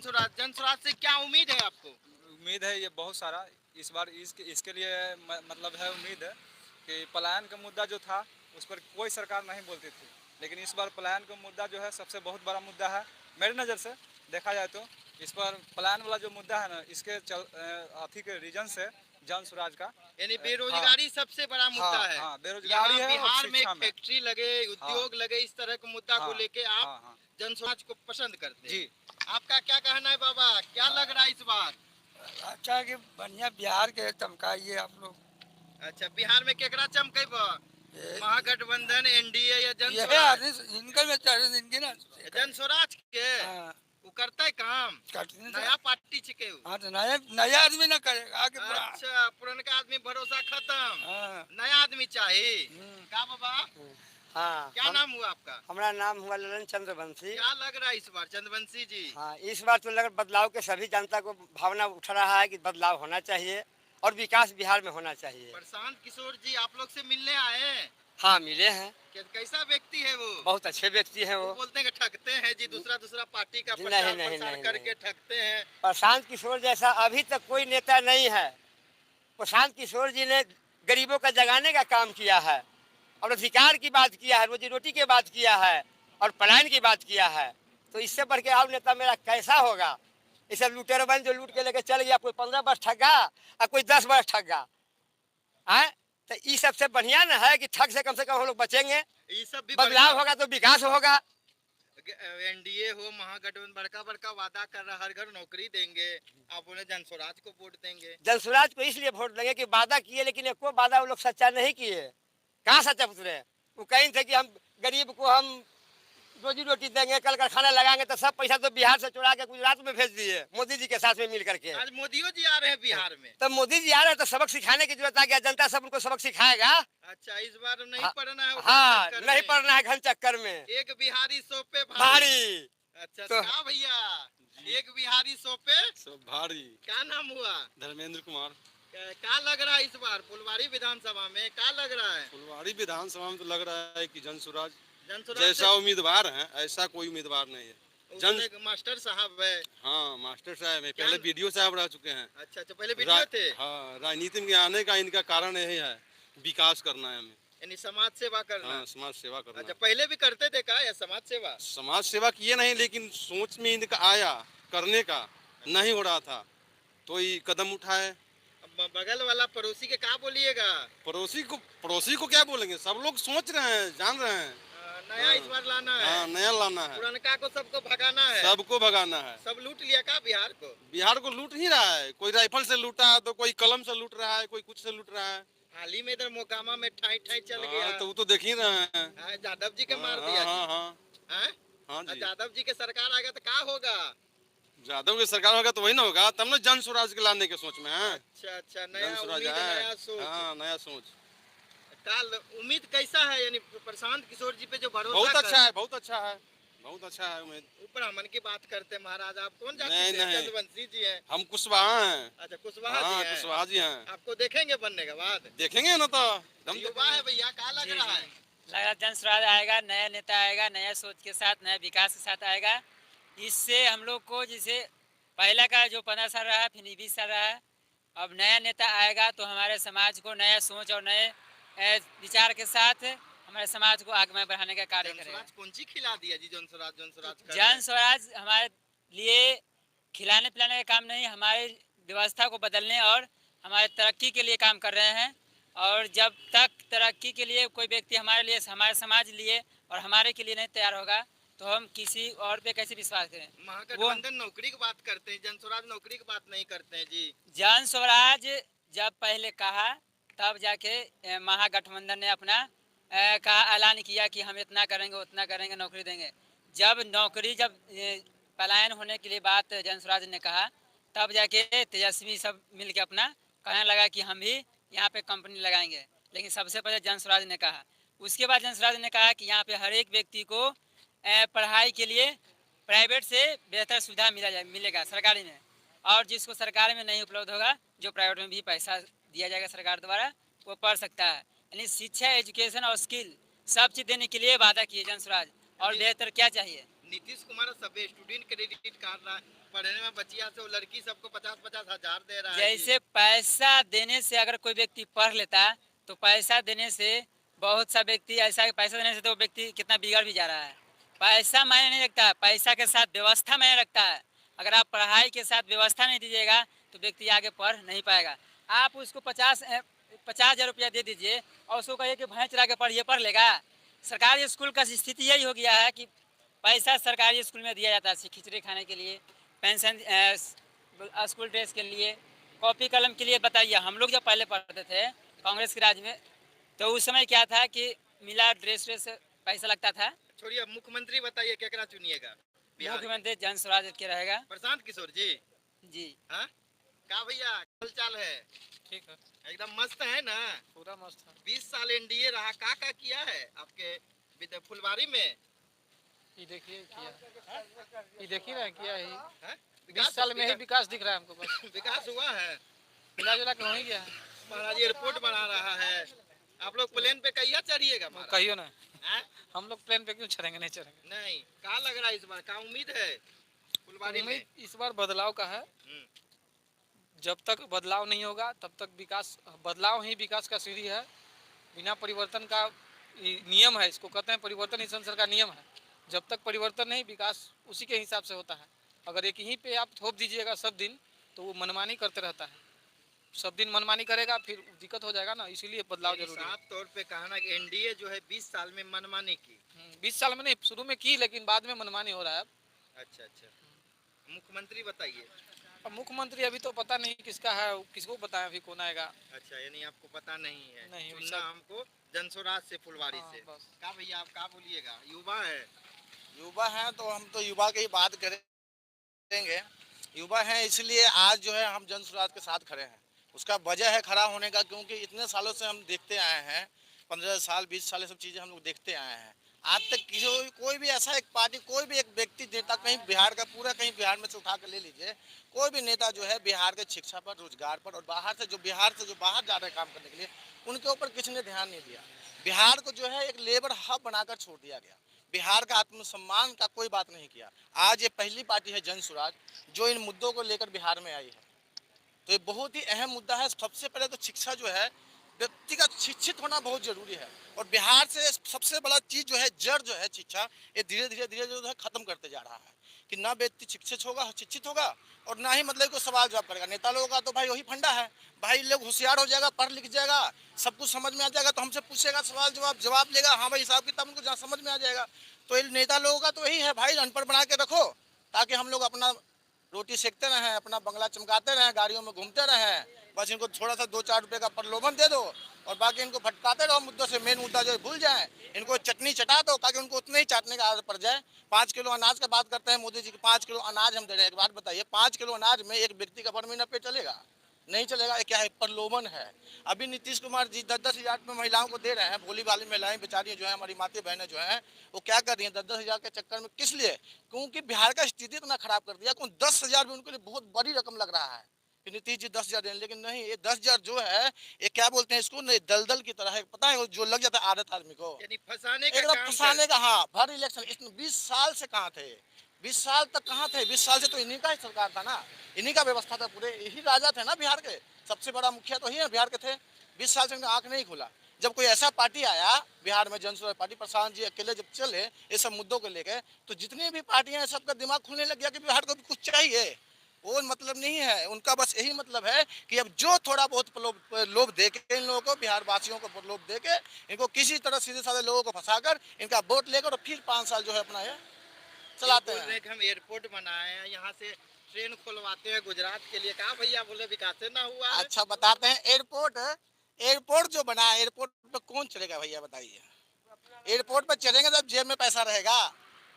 जन स्वराज से क्या उम्मीद है आपको? उम्मीद है ये बहुत सारा इस बार इसके लिए मतलब है उम्मीद है कि पलायन का मुद्दा जो था उस पर कोई सरकार नहीं बोलती थी, लेकिन इस बार पलायन का मुद्दा जो है सबसे बहुत बड़ा मुद्दा है मेरी नज़र से देखा जाए तो। इस पर पलायन वाला जो मुद्दा है ना, इसके अथी के रीजन से जन स्वराज का यानी बेरोजगारी सबसे बड़ा मुद्दा है। हाँ, बेरोजगारी है। बिहार और में एक शिक्षा में फैक्ट्री लगे, उद्योग लगे, इस तरह के मुद्दा को लेके आप जन स्वराज को पसंद करते हैं। जी। आपका क्या कहना है बाबा, क्या लग रहा है इस बार? अच्छा कि बढ़िया बिहार के चमकाइए आप लोग। अच्छा, बिहार में केकरा चमकेब? महागठबंधन, एनडीए या जन ये स्वराज? इनके में इनके ना जन स्वराज के हाँ, वो करता है काम, नया पार्टी छिके उ। हाँ तो नया नया आदमी ना करेगा आगे अच्छा, पुरनका आदमी भरोसा खत्म, हाँ। नया आदमी चाहिए। क्या बाबा? हाँ, क्या नाम हुआ आपका? हमारा नाम हुआ ललन चंद्रवंशी। क्या लग रहा है इस बार चंद्रवंशी जी? हाँ, इस बार तो लग बदलाव के सभी जनता को भावना उठ रहा है कि बदलाव होना चाहिए और विकास बिहार में होना चाहिए। प्रशांत किशोर जी आप लोग से मिलने आए हैं? हाँ, मिले हैं। कैसा व्यक्ति है वो? बहुत अच्छे व्यक्ति हैं वो। बोलते हैं कि ठगते हैं जी, दूसरा पार्टी का नहीं, प्रचार नहीं, प्रसार नहीं, करके ठगते हैं। प्रशांत किशोर जैसा अभी तक कोई नेता नहीं है। प्रशांत किशोर जी ने गरीबों का जगाने का काम किया है और अधिकार की बात किया है, रोजी रोटी की बात किया है और पलायन की बात किया है। तो इससे बढ़ के और नेता मेरा कैसा होगा? इसे लुटेर बन जो लूट के लेके चल गया, कोई 15 वर्ष ठगा और कोई 10 वर्ष ठगा है। तो ये सबसे बढ़िया ना है कि ठग से कम हम लोग बचेंगे। ये सब भी बदलाव होगा तो विकास होगा। एनडीए हो, महागठबंधन बड़का बड़का वादा कर रहा, हर घर नौकरी देंगे, आप उन्हें जन स्वराज को वोट देंगे? जन स्वराज को इसलिए वोट देंगे कि वादा किए, लेकिन एक वादा वो लोग सच्चा नहीं किए। कहाँ सच्चा उतरे? वो कहीं थे कि हम गरीब को हम रोजी रोटी देंगे, कल कारखाना लगाएंगे, तो सब पैसा तो बिहार से चुरा के गुजरात में भेज दिए मोदी जी के साथ में मिल करके। आज मोदी जी आ रहे हैं बिहार में। तो मोदी जी आ रहे हैं तो सबक सिखाने की जरूरत आ गया, जनता सब उनको सबक सिखाएगा। अच्छा, इस बार नहीं पढ़ना है? हाँ, नहीं पढ़ना है घन चक्कर में। एक बिहारी सौ पे भारी। अच्छा तो क्या भैया, एक बिहारी सौ पे भारी। क्या नाम हुआ? धर्मेंद्र कुमार। क्या लग रहा है इस बार फुलवारी विधानसभा में? क्या लग रहा है? फुलवारी विधानसभा में तो लग रहा है कि जन स्वराज जनसुराज जैसा उम्मीदवार है ऐसा कोई उम्मीदवार नहीं है। मास्टर साहब है। हाँ, मास्टर साहब है, पहले वीडियो साहब रह चुके हैं। अच्छा, तो पहले वीडियो थे। हाँ, राजनीति में आने का इनका कारण यही है, विकास करना है हमें, यानी समाज सेवा करना। हाँ, समाज सेवा करना। अच्छा, पहले भी करते थे क्या या समाज सेवा? समाज सेवा किए नहीं, लेकिन सोच में इनका आया करने का, नहीं हो रहा था तो ये कदम उठाए। बगल वाला पड़ोसी के क्या बोलिएगा? पड़ोसी को क्या बोलेंगे? सब लोग सोच रहे हैं, जान रहे हैं नया इस बार लाना है। हाँ, नया लाना है। पुरनका को सबको भगाना है। सबको भगाना है। सब लूट लिया का बिहार को? बिहार को लूट ही रहा है, कोई राइफल से लूटा है तो कोई कलम से लूट रहा है, कोई कुछ से लूट रहा है। हाल ही में इधर मोकामा में ठाई ठाई चल गया, तो वो तो देख ही रहे हैं। यादव जी के मार दिया। हाँ जी। यादव जी के सरकार आएगा तो क्या होगा? यादव की सरकार होगा तो वही ना होगा, तब ना जन स्वराज के लाने के सोच में है। अच्छा, नया उम्मीद, नया सोच। हाँ, नया सोच। उम्मीद कैसा है? यानी प्रशांत किशोर जी पे जो भरोसा बहुत अच्छा है, बहुत अच्छा है, बहुत अच्छा है उम्मीद। ऊपर हमन की बात करते हैं महाराज, आप कौन जाति से? चंद्रवंशी जी हैं। हम कुशवाहा हैं। अच्छा, कुशवाहा जी हैं। कुशवाहा जी हैं। आपको देखेंगे बनने के बाद? देखेंगे ना, तो युवा है भैया, क्या लग रहा है? लग रहा जन स्वराज आएगा, नया नेता आएगा, नया सोच के साथ, नया विकास के साथ आएगा। इससे हम लोग को जैसे पहला का जो 15 साल रहा, फिर 20 साल रहा, अब नया नेता आएगा तो हमारे समाज को नया सोच और नए विचार के साथ हमारे समाज को आगे बढ़ाने का कार्य करेगा। कौन सी खिला दिया जी जन स्वराज? जन स्वराज हमारे लिए खिलाने पिलाने का काम नहीं, हमारे व्यवस्था को बदलने और हमारे तरक्की के लिए काम कर रहे हैं। और जब तक तरक्की के लिए कोई व्यक्ति हमारे लिए, हमारे समाज लिए और हमारे के लिए नहीं तैयार होगा तो हम किसी और पे कैसे विश्वास करें? महागठबंधन नौकरी की बात करते हैं, जन स्वराज नौकरी की बात नहीं करते हैं जी। जन स्वराज जब पहले कहा तब जाके महागठबंधन ने अपना कहा, ऐलान किया कि हम इतना करेंगे उतना करेंगे, नौकरी देंगे। जब पलायन होने के लिए बात जन स्वराज ने कहा तब जाके तेजस्वी सब मिल के अपना कहने लगा कि हम भी यहाँ पे कंपनी लगाएंगे। लेकिन सबसे पहले जन स्वराज ने कहा, उसके बाद जन स्वराज ने कहा कि यहाँ पे हर एक व्यक्ति को पढ़ाई के लिए प्राइवेट से बेहतर सुविधा मिलेगा सरकारी में, और जिसको सरकार में नहीं उपलब्ध होगा, जो प्राइवेट में भी पैसा दिया जाएगा सरकार द्वारा, वो पढ़ सकता है। यानी शिक्षा, एजुकेशन और स्किल सब चीज़ देने के लिए वादा किए जन स्वराज। और बेहतर क्या चाहिए? नीतीश कुमार सब स्टूडेंट क्रेडिट कार्ड पढ़ने में बचिया से वो लड़की सबको 50-50 हजार दे रहा है जी। जैसे पैसा देने से अगर कोई व्यक्ति पढ़ लेता तो पैसा देने से बहुत सा व्यक्ति ऐसा पैसा देने से तो व्यक्ति कितना बिगड़ भी जा रहा है। पैसा मायने नहीं रखता, पैसा के साथ व्यवस्था मायने रखता है। अगर आप पढ़ाई के साथ व्यवस्था नहीं दीजिएगा तो व्यक्ति आगे पढ़ नहीं पाएगा। आप उसको 50,000 रुपया दे दीजिए और उसको कहिए कि भैंस चरा के पढ़िए, पढ़ लेगा। सरकारी स्कूल का स्थिति यही हो गया है कि पैसा सरकारी स्कूल में दिया जाता है खिचड़ी खाने के लिए, पेंशन, स्कूल ड्रेस के लिए, कॉपी कलम के लिए। बताइए, हम लोग जब पहले पढ़ते थे कांग्रेस के राज में तो उस समय क्या था कि मिला ड्रेस पैसा लगता था। छोड़िए, मुख्यमंत्री बताइए क्या चुनिएगा बिहार के? मुख्यमंत्री जन स्वराज के रहेगा। प्रशांत किशोर जी। जी हाँ, का भैया हाल चाल है? ठीक है, एकदम मस्त है ना? पूरा मस्त है। 20 साल एनडीए रहा, का किया है आपके फुलवारी में? ये देखिए ना किया ही। हाँ? 20 साल में ही विकास दिख रहा है हमको, बस विकास हुआ है। मिला जुला के हो ही गया है। महाराज एयरपोर्ट बना रहा है। आप लोग प्लेन पे कहिया चढ़िएगा महाराज? कहियो ना, हाँ? हम लोग प्लेन पे क्यों चढ़ेंगे, नहीं चढ़ेंगे। नहीं, का लग रहा है इस बार? का उम्मीद है फुलवारी में? उम्मीद इस बार बदलाव का है। जब तक बदलाव नहीं होगा तब तक विकास, बदलाव ही विकास का सीढ़ी है। बिना परिवर्तन का नियम है, इसको कहते हैं परिवर्तन ही संसार का नियम है। जब तक परिवर्तन नहीं, विकास उसी के हिसाब से होता है। अगर एक ही पे आप थोप दीजिएगा सब दिन तो वो मनमानी करते रहता है। सब दिन मनमानी करेगा फिर दिक्कत हो जाएगा ना, इसीलिए बदलाव जरूरी है। साफ तौर पे कहना कि एनडीए जो है 20 साल में मनमानी की। 20 साल में नहीं, शुरू में की, लेकिन बाद में मनमानी हो रहा है। अच्छा। मुख्यमंत्री बताइए। अब मुख्यमंत्री अभी तो पता नहीं किसका है, किसको बताएं अभी कौन आएगा। अच्छा, यानी आपको पता नहीं है? नहीं, चुनना हमको जनस्वराज से, फुलवारी हाँ, से। बस। का भैया आप का बोलिएगा? युवा है। युवा हैं तो हम तो युवा की ही बात करेंगे। युवा हैं इसलिए आज जो है हम जन स्वराज के साथ खड़े हैं। उसका वजह है खड़ा होने का, क्योंकि इतने सालों से हम देखते आए हैं, 15 साल 20 साल सब चीज़ें हम लोग देखते आए हैं। आज तक कोई भी ऐसा एक पार्टी, कोई भी एक व्यक्ति नेता कहीं बिहार का, पूरा कहीं बिहार में से उठा कर ले लीजिए, कोई भी नेता जो है बिहार के शिक्षा पर, रोजगार पर और बाहर से जो बाहर जा रहे काम करने के लिए, उनके ऊपर किसी ने ध्यान नहीं दिया। बिहार को जो है एक लेबर हब बनाकर छोड़ दिया गया। बिहार का आत्मसम्मान का कोई बात नहीं किया। आज ये पहली पार्टी है जन स्वराज जो इन मुद्दों को लेकर बिहार में आई है। तो ये बहुत ही अहम मुद्दा है। सबसे पहले तो शिक्षा जो है, व्यक्तिगत शिक्षित होना बहुत जरूरी है। और बिहार से सबसे बड़ा चीज जो है, जड़ जो है शिक्षा, ये धीरे धीरे जो है खत्म करते जा रहा है। कि ना व्यक्ति शिक्षित होगा और ना ही मतलब कोई सवाल जवाब करेगा। नेता लोगों का तो भाई वही फंडा है, भाई लोग होशियार हो जाएगा, पढ़ लिख जाएगा, सब कुछ समझ में आ जाएगा, तो हमसे पूछेगा सवाल जवाब लेगा, हाँ भाई हिसाब किताब उनको जहाँ समझ में आ जाएगा। तो ये नेता लोगों का तो यही है, भाई अनपढ़ बना के रखो ताकि हम लोग अपना रोटी सेकते रहें, अपना बंगला चमकाते रहें, गाड़ियों में घूमते रहें। बस इनको थोड़ा सा 2-4 रुपए का प्रलोभन दे दो और बाकी इनको भटकाते रहो मुद्दों से। मेन मुद्दा जो भूल जाए, इनको चटनी चटा दो ताकि उनको उतने ही चाटने का आदत पड़ जाए। 5 किलो अनाज का बात करते हैं मोदी जी की, 5 किलो अनाज हम दे रहे हैं। एक बात बताइए, 5 किलो अनाज में एक व्यक्ति का 1 महीना पे चलेगा? नहीं चलेगा। ये क्या है? प्रलोभन है। अभी नीतीश कुमार जी 10-10 हज़ार में महिलाओं को दे रहे हैं। भोली वाली महिलाएं बेचारी जो है, हमारी माता बहनें जो हैं, वो क्या कर रही हैं 10-10 हज़ार के चक्कर में? किस लिए? क्योंकि बिहार का स्थिति इतना खराब कर दिया। 10 हज़ार भी उनके लिए बहुत बड़ी रकम लग रहा है कि नीतीश जी 10 हज़ार दें, लेकिन नहीं, ये 10 हज़ार जो है ये क्या बोलते हैं इसको, नहीं दलदल की तरह है। पता है जो लग जाता है आदत आदमी को, यानी फंसाने का एकदम काम फंसाने का। हाँ, भर इलेक्शन इसमें 20 साल से कहाँ थे? 20 साल तक कहाँ थे? 20 साल से तो इन्हीं का ही सरकार था ना, इन्हीं का व्यवस्था था, पूरे यही राजा थे ना बिहार के। सबसे बड़ा मुखिया तो ही है बिहार के थे। 20 साल से इनका आंख नहीं खुला। जब कोई ऐसा पार्टी आया बिहार में, जन स्वराज पार्टी, प्रशांत जी अकेले जब चले ये सब मुद्दों को लेकर, तो जितनी भी पार्टियां हैं सबका दिमाग खुलने लग गया कि बिहार को भी कुछ चाहिए। वो मतलब नहीं है उनका, बस यही मतलब है कि अब जो थोड़ा बहुत लोभ दे के इन लोगों को, बिहार वासियों को लोभ दे के, इनको किसी तरह सीधे साधे लोगों को फंसाकर इनका वोट लेकर और फिर 5 साल जो है अपना ये चलाते हैं। हम एयरपोर्ट बनाए हैं, यहाँ से ट्रेन खुलवाते हैं गुजरात के लिए। कहा भैया बोले विकास ना हुआ है। अच्छा बताते हैं, एयरपोर्ट जो बना है, एयरपोर्ट पे कौन चलेगा भैया बताइए? एयरपोर्ट पे चलेंगे जब जेब में पैसा रहेगा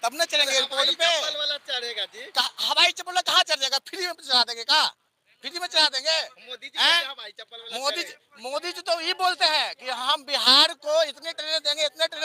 तब ना चलेंगे एयरपोर्ट पे। चप्पल वाला चढ़ेगा जी? हवाई चप्पल कहाँ चढ़ जाएगा? फ्री में चला देंगे क्या? फ्री में चला देंगे? मोदी जी हैं? हवाई चप्पल वाला मोदी जी तो ये बोलते हैं कि हम बिहार को इतने ट्रेनें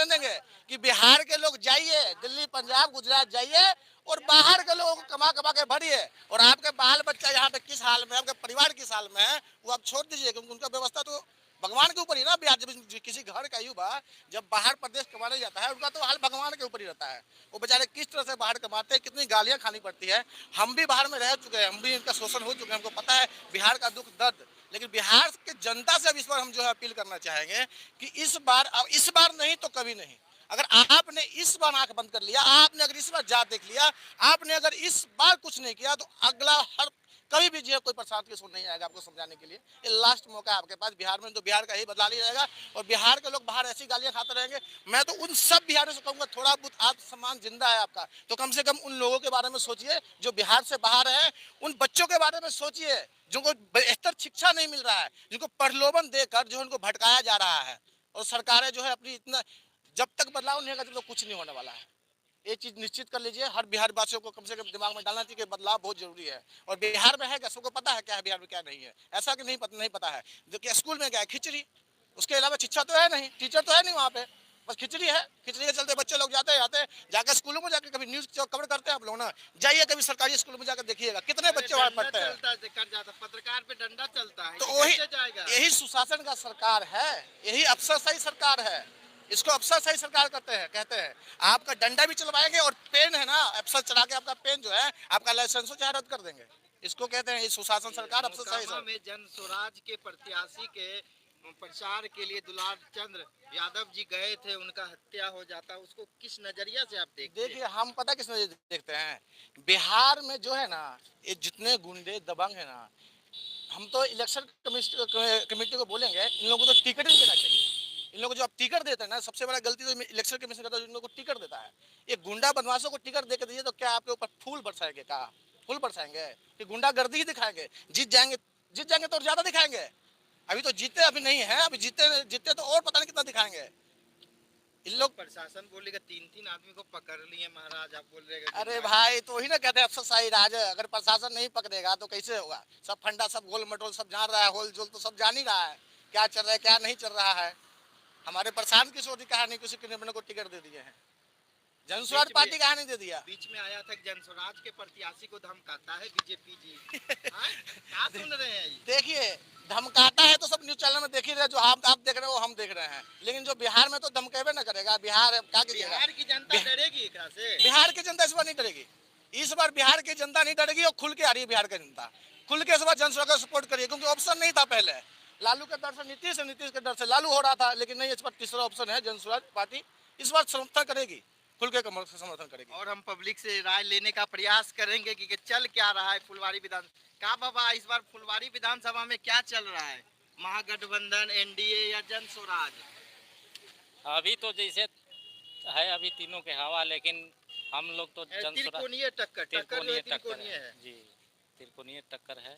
देंगे कि बिहार के लोग जाइए दिल्ली, पंजाब, गुजरात जाइए और बाहर के लोगों को कमा के भरिए। और आपके बाल बच्चा यहाँ पे किस हाल में, आपके परिवार किस हाल में है वो आप छोड़ दीजिए, क्योंकि उनका व्यवस्था तो भगवान के ऊपर ही ना बिहार। जब किसी घर का युवा जब बाहर प्रदेश कमाने जाता है उनका तो हाल भगवान के ऊपर ही रहता है। वो बेचारे किस तरह से बाहर कमाते हैं, कितनी गालियां खानी पड़ती है। हम भी बाहर में रह चुके हैं, हम भी इनका शोषण हो चुके हैं, हमको पता है बिहार का दुख दर्द। लेकिन बिहार के जनता से अब इस बार हम जो है अपील करना चाहेंगे कि इस बार नहीं तो कभी नहीं। अगर आपने इस बार आंख बंद कर लिया, आपने अगर इस बार जात देख लिया, आपने अगर इस बार कुछ नहीं किया तो अगला हर कभी भी जो कोई प्रसाद की सुन नहीं आएगा आपको समझाने के लिए। ये लास्ट मौका है आपके पास बिहार में, तो बिहार का ही बदला नहीं रहेगा और बिहार के लोग बाहर ऐसी गालियां खाते रहेंगे। मैं तो उन सब बिहारियों से कहूंगा थोड़ा बहुत आत्मसम्मान जिंदा है आपका तो कम से कम उन लोगों के बारे में सोचिए जो बिहार से बाहर है। उन बच्चों के बारे में सोचिए जिनको बेहतर शिक्षा नहीं मिल रहा है, जिनको प्रलोभन देकर जो उनको भटकाया जा रहा है। और सरकारें जो है अपनी इतना जब तक बदलाव नहीं होगा तब तक कुछ नहीं होने वाला है। ये चीज निश्चित कर लीजिए, हर बिहार वासियों को कम से कम दिमाग में डालना चाहिए कि बदलाव बहुत जरूरी है। और बिहार में है, सबको पता है क्या है बिहार में क्या नहीं है। ऐसा कि नहीं पता है। जो कि स्कूल में क्या है, खिचड़ी, उसके अलावा शिक्षा तो है नहीं, टीचर तो है नहीं वहाँ पे, बस खिचड़ी है। खिचड़ी के चलते बच्चे लोग जाते हैं जाकर स्कूलों में जाकर कभी न्यूज कवर करते हैं आप लोग ना, जाइए कभी सरकारी स्कूलों में जाकर देखिएगा कितने बच्चे वहाँ पढ़ते हैं। पत्रकार पे डंडा चलता है तो वही यही सुशासन का सरकार है, यही अफसरशाही सरकार है। इसको अफसरशाही सरकार कहते हैं। आपका डंडा भी चलवाएंगे और पेन है ना, अफसर चढ़ा के आपका पेन जो है आपका लाइसेंस चाहे रद्द कर देंगे। इसको कहते हैं सुशासन सरकार, अफसरशाही सरकार। में जन स्वराज के प्रत्याशी के प्रचार के लिए दुलार चंद्र यादव जी गए थे, उनका हत्या हो जाता, उसको किस नजरिया से आप देखते हैं? देखिए हम पता किस नजरिए देखते हैं, बिहार में जो है ना ये जितने गुंडे दबंग है ना, हम तो इलेक्शन कमेटी को बोलेंगे इन लोगों को तो टिकट नहीं देना चाहिए। इन लोगों को जो आप टिकट देते हैं ना, सबसे बड़ा गलती तो इलेक्शन कमीशन करता है, इन लोगों को टिकट देता है। ये गुंडा बदमाशों को टिकट देकर दीजिए तो क्या आपके ऊपर फूल बरसाएंगे? कहा फूल बरसाएंगे कि गुंडागर्दी ही दिखाएंगे? जीत जाएंगे तो और ज्यादा दिखाएंगे। अभी तो जीते अभी नहीं है, अभी जीते तो और पता नहीं कितना दिखाएंगे। इन लोग प्रशासन बोलेगा 3-3 आदमी को पकड़ लिए महाराज, आप बोल रहे हैं। अरे भाई तो वही ना कहते हैं अफसरशाही राज है। अगर प्रशासन नहीं पकड़ेगा तो कैसे होगा? सब फंडा, सब गोल मटोल सब जान रहा है, होल जोल तो सब जान ही रहा है क्या चल रहा है क्या नहीं चल रहा है। हमारे प्रशांत किशोर जी कहा नहीं किसी किन्हीं को टिकट दे दिए हैं, जनस्वराज पार्टी कहा नहीं दे दिया। बीच में आया था जनस्वराज के प्रत्याशी को धमकाता है बीजेपी जी। क्या सुन रहे हैं? देखिए धमकाता है तो सब न्यूज चैनल में देख ही रहे, जो आप देख रहे हो वो हम देख रहे हैं। लेकिन जो बिहार में तो धमकेबे न करेगा। बिहार क्या कीजिएगा? बिहार की जनता डरेगी एकरा से? बिहार की जनता इस बार नहीं डरेगी। इस बार बिहार की जनता नहीं डरेगी और खुल के आ रही है बिहार की जनता। खुल के इस बार जनस्वराज को सपोर्ट करिए, क्योंकि ऑप्शन नहीं था पहले। लालू के डर से नीतीश के डर से लालू हो रहा था, लेकिन नहीं, इस बार तीसरा ऑप्शन है जनस्वराज पार्टी। इस बार समर्थन करेगी, खुल के समर्थन करेगी। और हम पब्लिक से राय लेने का प्रयास करेंगे कि चल क्या रहा है फुलवारी विधान का। बाबा इस बार फुलवारी विधानसभा में क्या चल रहा है? महागठबंधन, एनडीए या जनस्वराज? अभी तो जैसे है अभी तीनों के हवा, लेकिन हम लोग तो त्रिकोणीय टक्कर है जी, त्रिकोणीय टक्कर है।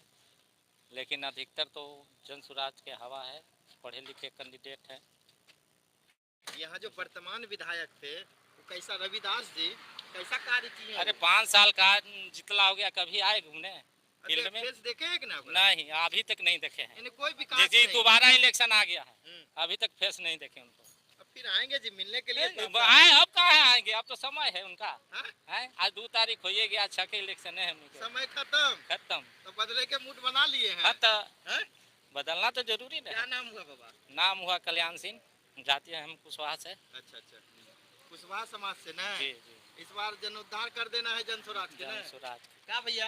लेकिन अधिकतर तो जनस्वराज के हवा है, पढ़े लिखे कैंडिडेट है। यहाँ जो वर्तमान विधायक थे वो कैसा, रविदास जी कैसा कार्य किए? अरे 5 साल का जितला हो गया, कभी आए घूमने फील्ड में? देखे हैं कि नहीं, अभी तक नहीं देखे हैं। कोई विकास जी दोबारा इलेक्शन आ गया है, अभी तक फेस नहीं देखे उनको। अब फिर आएंगे जी मिलने के लिए? आए अब कहाँ आएंगे, अब तो समय है उनका। हाँ? आज 2 तारीख हो गया, 6 के इलेक्शन है, समय खत्म। तो बदले के मूड बना लिए हैं। बदलना तो जरूरी है। क्या नाम हुआ बाबा? नाम हुआ कल्याण सिंह, जाती है हम कुशवाहा से। अच्छा, कुशवाहा समाज से ना? जी। इस बार जनउद्धार कर देना है जनस्वराज के ना? जनस्वराज क्या भैया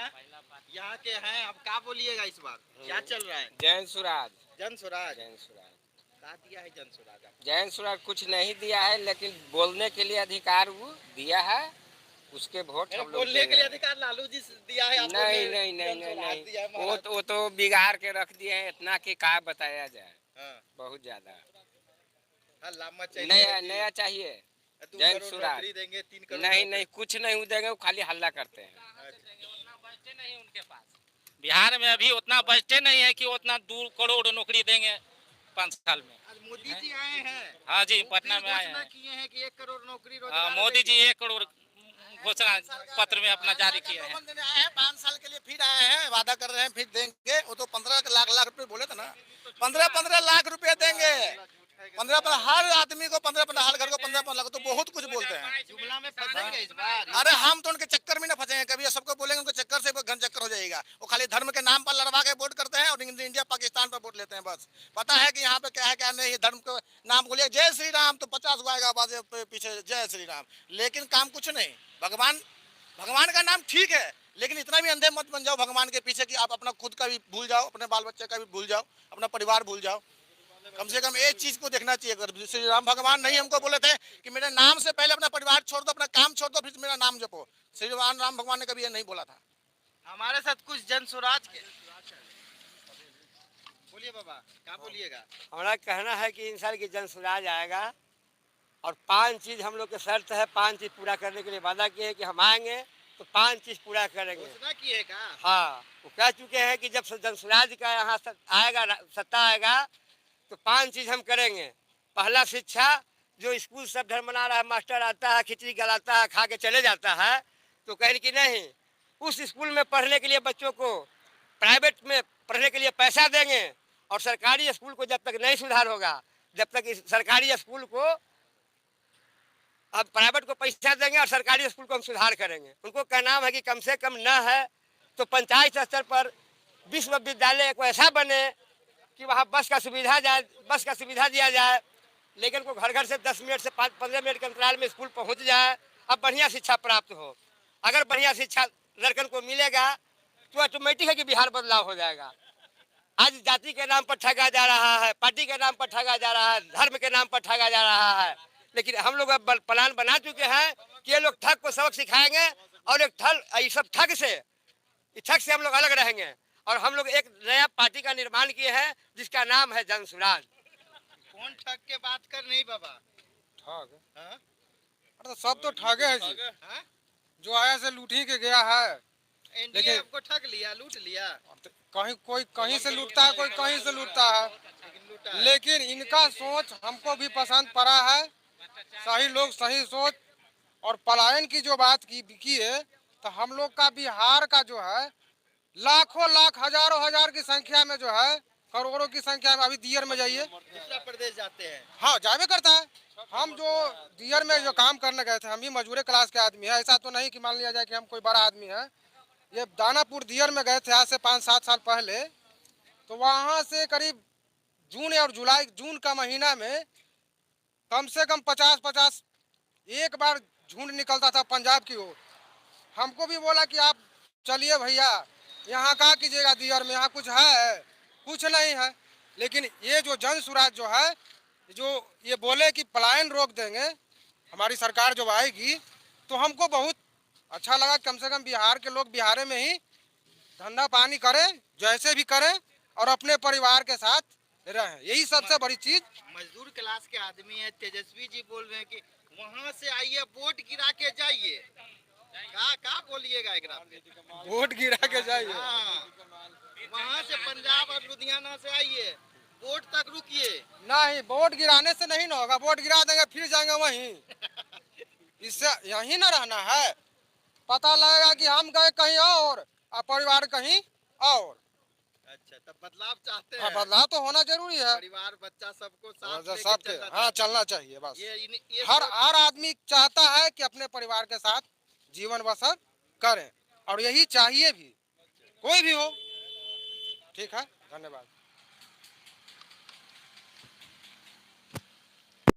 यहाँ के हैं, अब क्या बोलिएगा इस बार क्या चल रहा है? जनस्वराज क्या दिया है जनस्वराज? जनस्वराज कुछ नहीं दिया है, लेकिन बोलने के लिए अधिकार वो दिया है, उसके वोट हम लोग बोलने के लिए अधिकार लालू जी दिया है? नहीं, वो तो बिगाड़ के रख दिए हैं इतना कि क्या बताया जाए। बहुत ज्यादा नया चाहिए जनस्वराज। देंगे 3 करोड़ नहीं कुछ नहीं देंगे, वो खाली हल्ला करते हैं। बजटे नहीं उनके पास, बिहार में अभी उतना बजटे नहीं है कि उतना 2 करोड़ नौकरी देंगे 5 साल में। मोदी जी आए हैं। हाँ जी, पटना में आए हैं, किए हैं कि 1 करोड़ नौकरी। मोदी जी 1 करोड़ घोषणा पत्र में अपना जारी किया है। 5 साल के लिए फिर आए हैं, वादा कर रहे हैं फिर देंगे। वो तो 15 लाख रुपए बोले थे ना, 15 लाख रुपए देंगे। 15 हर आदमी को 15 हर घर को 15 लाख, तो बहुत कुछ बोलते हैं। जुमला में फंसेंगे इस बार। अरे हम तो उनके चक्कर में ना फंसेंगे कभी, सबको बोलेंगे उनके चक्कर से घन चक्कर हो जाएगा। वो खाली धर्म के नाम पर लड़वा के वोट करते हैं और इंडिया पाकिस्तान पर वोट लेते हैं। बस पता है कि यहाँ पे क्या है नहीं, धर्म के नाम को लिए जय श्री राम तो 50 को आएगा आवाज पीछे जय श्री राम, लेकिन काम कुछ नहीं। भगवान का नाम ठीक है, लेकिन इतना भी अंधे मत बन जाओ भगवान के पीछे कि आप अपना खुद का भी भूल जाओ, अपने बाल बच्चे का भी भूल जाओ, अपना परिवार भूल जाओ। कम से कम एक चीज को देखना चाहिए। अगर श्री राम भगवान नहीं हमको बोले थे कि मेरे नाम से पहले अपना परिवार छोड़ दो, अपना काम छोड़ दो, फिर मेरा नाम जपो, श्री राम भगवान ने कभी ये नहीं बोला था। हमारे साथ कुछ जन स्वराज के बोलिए बाबा, क्या बोलिएगा? हमारा कहना है कि इन साल की जन स्वराज आएगा और 5 चीज हम लोग के शर्त है, 5 चीज पूरा करने के लिए वादा किए हैं कि हम आएंगे तो 5 चीज पूरा करेंगे। घोषणा किए का? हाँ, वो कह चुके हैं कि जब जन स्वराज का यहाँ आएगा, सत्ता आएगा तो 5 चीज हम करेंगे। पहला शिक्षा, जो स्कूल सब धर्म मना रहा है, मास्टर आता है खिचड़ी गलाता है खा के चले जाता है, तो कहें कि नहीं, उस स्कूल में पढ़ने के लिए बच्चों को प्राइवेट में पढ़ने के लिए पैसा देंगे और सरकारी स्कूल को जब तक नहीं सुधार होगा, जब तक इस सरकारी स्कूल को, अब प्राइवेट को पैसा देंगे और सरकारी स्कूल को हम सुधार करेंगे। उनको क्या नाम है कि कम से कम न है तो पंचायत स्तर पर विश्वविद्यालय को ऐसा बने कि वहाँ बस का सुविधा दिया जाए, लेकिन को घर घर से 10 मिनट से 15 मिनट के अंतराल में स्कूल पहुँच जाए, अब बढ़िया शिक्षा प्राप्त हो। अगर बढ़िया शिक्षा लड़कन को मिलेगा तो ऑटोमेटिक है कि बिहार बदलाव हो जाएगा। आज जाति के नाम पर ठगा जा रहा है, पार्टी के नाम पर ठगा जा रहा है, धर्म के नाम पर ठगा जा रहा है, लेकिन हम लोग अब प्लान बना चुके हैं कि ये लोग ठग को सबक सिखाएंगे और एक सब ठग से हम लोग अलग रहेंगे और हम लोग एक नया पार्टी का निर्माण किए हैं जिसका नाम है जन स्वराज। कौन ठग के बात कर नहीं बाबा? ठग? हाँ? अरे सब तो ठगे है जी, हाँ? जो आया से लूट ही के गया है। एनडीए आपको ठग लिया, लूट लिया? कहीं कोई कहीं से लूटता है, कोई कहीं से लूटता है, लेकिन लूटा है। लेकिन इनका सोच हमको भी पसंद पड़ा है। सही लोग सही सोच और पलायन की जो बात की है, तो हम लोग का बिहार का जो है लाखों लाख हजारों हजार की संख्या में जो है, करोड़ों की संख्या में, अभी दियर में जाइए, दूसरा प्रदेश जाते हैं। हाँ जावे करता है। हम जो दियर में जो काम करने गए थे, हम भी मजदूर क्लास के आदमी है, ऐसा तो नहीं कि मान लिया जाए कि हम कोई बड़ा आदमी है। ये दानापुर दियर में गए थे आज से 5-7 साल पहले, तो वहाँ से करीब जून और जुलाई, जून का महीना में कम से कम 50-50 एक बार झुंड निकलता था पंजाब की ओर। हमको भी बोला कि आप चलिए भैया, यहाँ क्या कीजिएगा दियर में, यहाँ कुछ है? कुछ नहीं है। लेकिन ये जो जन स्वराज जो है, जो ये बोले कि पलायन रोक देंगे हमारी सरकार जो आएगी, तो हमको बहुत अच्छा लगा। कम से कम बिहार के लोग बिहार में ही धंधा पानी करें, जैसे भी करें, और अपने परिवार के साथ रहें, यही सबसे बड़ी चीज। मजदूर क्लास के आदमी है, तेजस्वी जी बोल रहे हैं कि वहाँ से आइए वोट गिरा के जाइए। क्या बोलिएगा एकरा पे? वोट गिरा के जाइए। हाँ, वहाँ से पंजाब और लुधियाना से आइए, वोट तक रुकिए। नहीं, वोट गिराने से नहीं ना होगा, वोट गिरा देंगे फिर जाएंगे वहीं। इससे यहीं ना रहना है, पता लगेगा कि हम गए कहीं और परिवार कहीं और। अच्छा, तब बदलाव चाहते हाँ, हैं? बदलाव तो होना जरूरी है, परिवार बच्चा सबको साथ लेके सबके, चलना हाँ चाहिए। चलना चाहिए बस। ये हर आदमी चाहता है कि अपने परिवार के साथ जीवन बसर करें, और यही चाहिए भी, कोई भी हो। ठीक है, धन्यवाद।